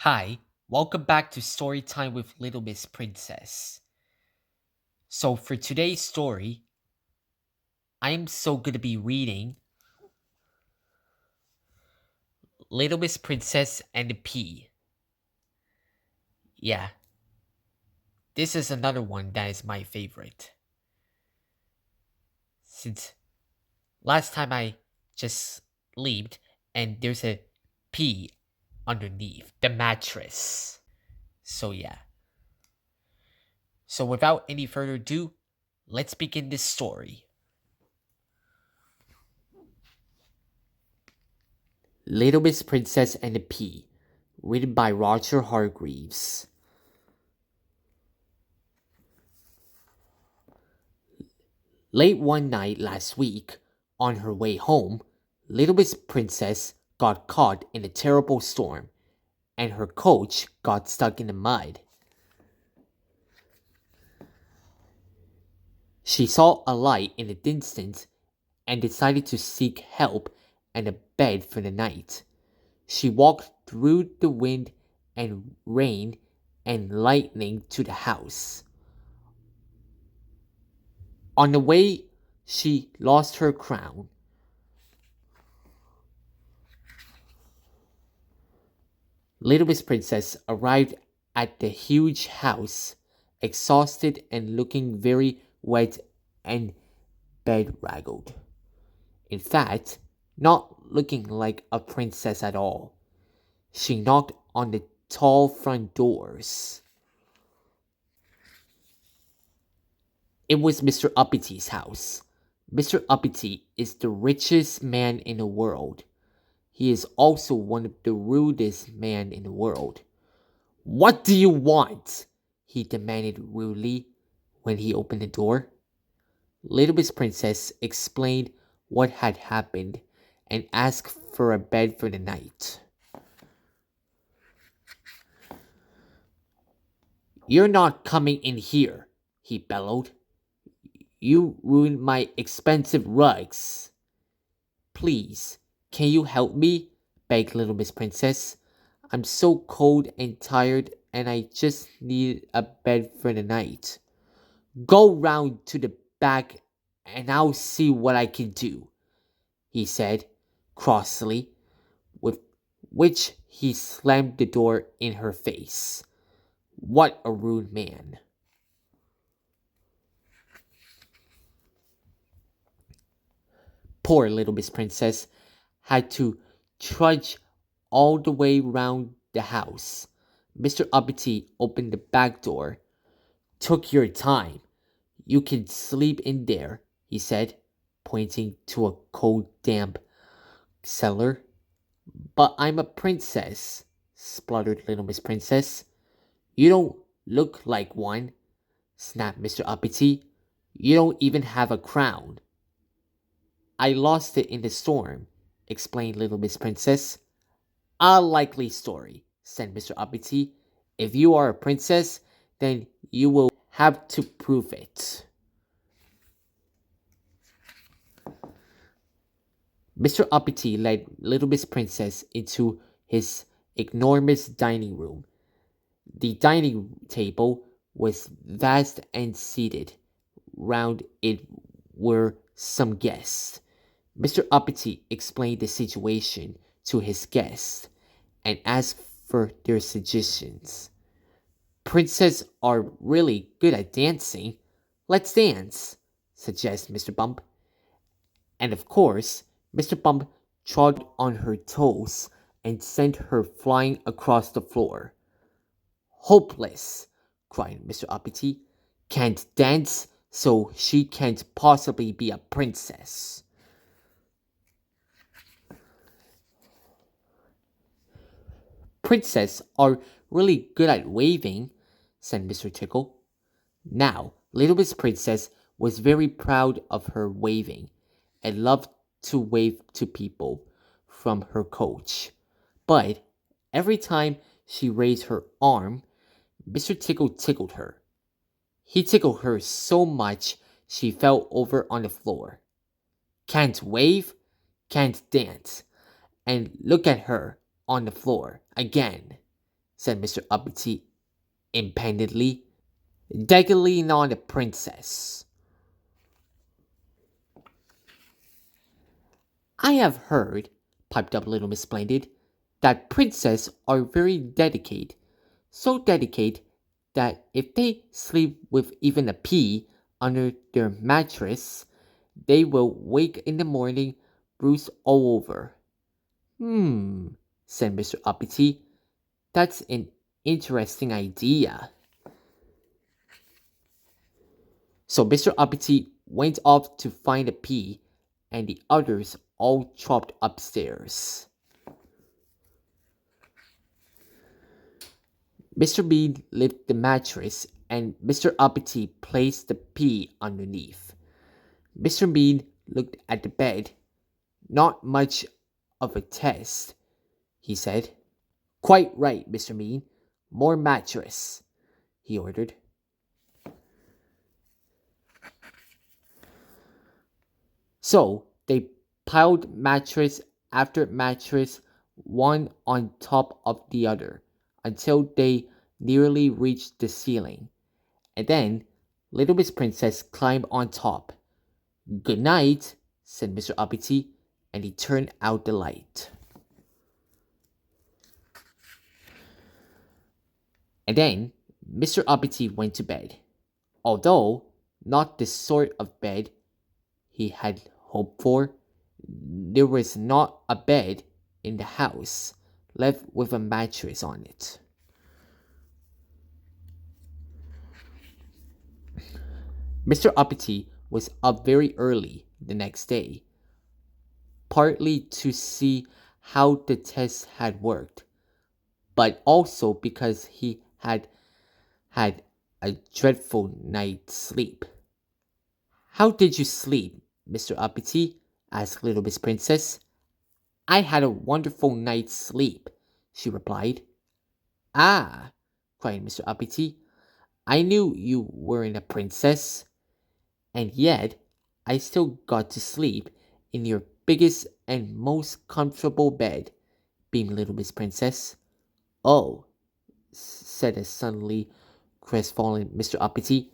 Hi, welcome back to Storytime with Little Miss Princess. So, for today's story, I am going to be reading Little Miss Princess and the Pea. Yeah, this is another one that is my favorite. Since last time I just slept and there's a pea underneath the mattress. So, yeah. So, without any further ado, let's begin this story. Little Miss Princess and the Pea, written by Roger Hargreaves. Late one night last week, on her way home, Little Miss Princess got caught in a terrible storm, and her coach got stuck in the mud. She saw a light in the distance and decided to seek help and a bed for the night. She walked through the wind and rain and lightning to the house. On the way, she lost her crown. Little Miss Princess arrived at the huge house, exhausted and looking very wet and bedraggled. In fact, not looking like a princess at all. She knocked on the tall front doors. It was Mr. Uppite's house. Mr. Uppity is the richest man in the world. He is also one of the rudest men in the world. "What do you want?" he demanded rudely when he opened the door. Little Miss Princess explained what had happened and asked for a bed for the night. "You're not coming in here," he bellowed. "You ruined my expensive rugs." "Please, can you help me?" begged Little Miss Princess. "I'm so cold and tired and I just need a bed for the night." "Go round to the back and I'll see what I can do," he said crossly, with which he slammed the door in her face. What a rude man. Poor Little Miss Princess had to trudge all the way round the house. Mr. Uppity opened the back door. "Took your time. You can sleep in there," he said, pointing to a cold, damp cellar. "But I'm a princess," spluttered Little Miss Princess. "You don't look like one," snapped Mr. Uppity. "You don't even have a crown." "I lost it in the storm," explained Little Miss Princess. "A likely story," said Mr. Uppity. "If you are a princess, then you will have to prove it." Mr. Uppity led Little Miss Princess into his enormous dining room. The dining table was vast and seated round it were some guests. Mr. Uppity explained the situation to his guests and asked for their suggestions. "Princes are really good at dancing. Let's dance," suggested Mr. Bump. And of course, Mr. Bump trod on her toes and sent her flying across the floor. "Hopeless!" cried Mr. Uppity. "Can't dance, so she can't possibly be a princess." "Princes are really good at waving," said Mr. Tickle. Now, Little Miss Princess was very proud of her waving and loved to wave to people from her coach. But every time she raised her arm, Mr. Tickle tickled her. He tickled her so much she fell over on the floor. "Can't wave, can't dance, and look at her on the floor again," said Mr. Uppity impatiently, daggering on the princess. I have heard, piped up little Miss Splendid, that princes are very dedicated, so dedicated that if they sleep with even a pea under their mattress, they will wake in the morning bruised all over. Hmm, said Mr. Uppity. That's an interesting idea. So Mr. Uppity went off to find a pea, and the others all trooped upstairs. Mr. Bean lifted the mattress, and Mr. Uppity placed the pea underneath. Mr. Bean looked at the bed. Not much of a test, he said. Quite right, Mr. Bean. More mattress, he ordered. So they piled mattress after mattress, one on top of the other, until they nearly reached the ceiling. And then Little Miss Princess climbed on top. Good night, said Mr. Uppity, and he turned out the light. And then Mr. Uppity went to bed, although not the sort of bed he had hoped for. There was not a bed in the house left with a mattress on it. Mr. Uppity was up very early the next day, partly to see how the test had worked, but also because he had had a dreadful night's sleep. How did you sleep, Mr. Uppity? Asked little Miss Princess. I had a wonderful night's sleep, she replied. Ah, cried Mr. Uppity, I knew you weren't a princess, and yet I still got to sleep in your biggest and most comfortable bed, beamed little Miss Princess. Oh, said a suddenly crestfallen Mr. Uppity.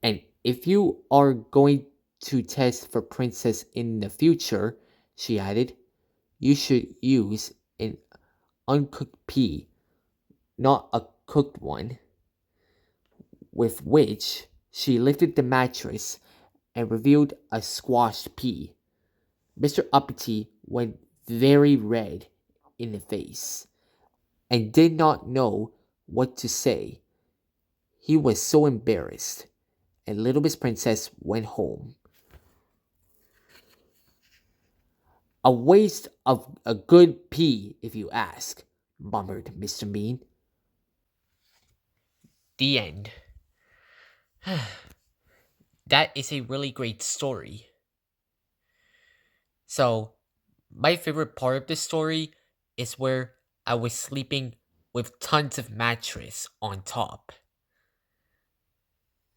And if you are going to test for princess in the future, she added, you should use an uncooked pea, not a cooked one. With which she lifted the mattress and revealed a squashed pea. Mr. Uppity went very red in the face and did not know what to say. He was so embarrassed, and little Miss Princess went home. A waste of a good pea, if you ask, murmured Mr. Bean. The end. That is a really great story. So, my favorite part of the story is where I was sleeping with tons of mattress on top.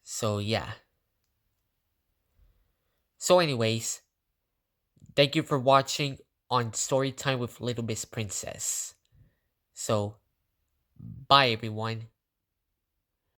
So, yeah. So, anyways, thank you for watching on Storytime with Little Miss Princess. So, bye everyone.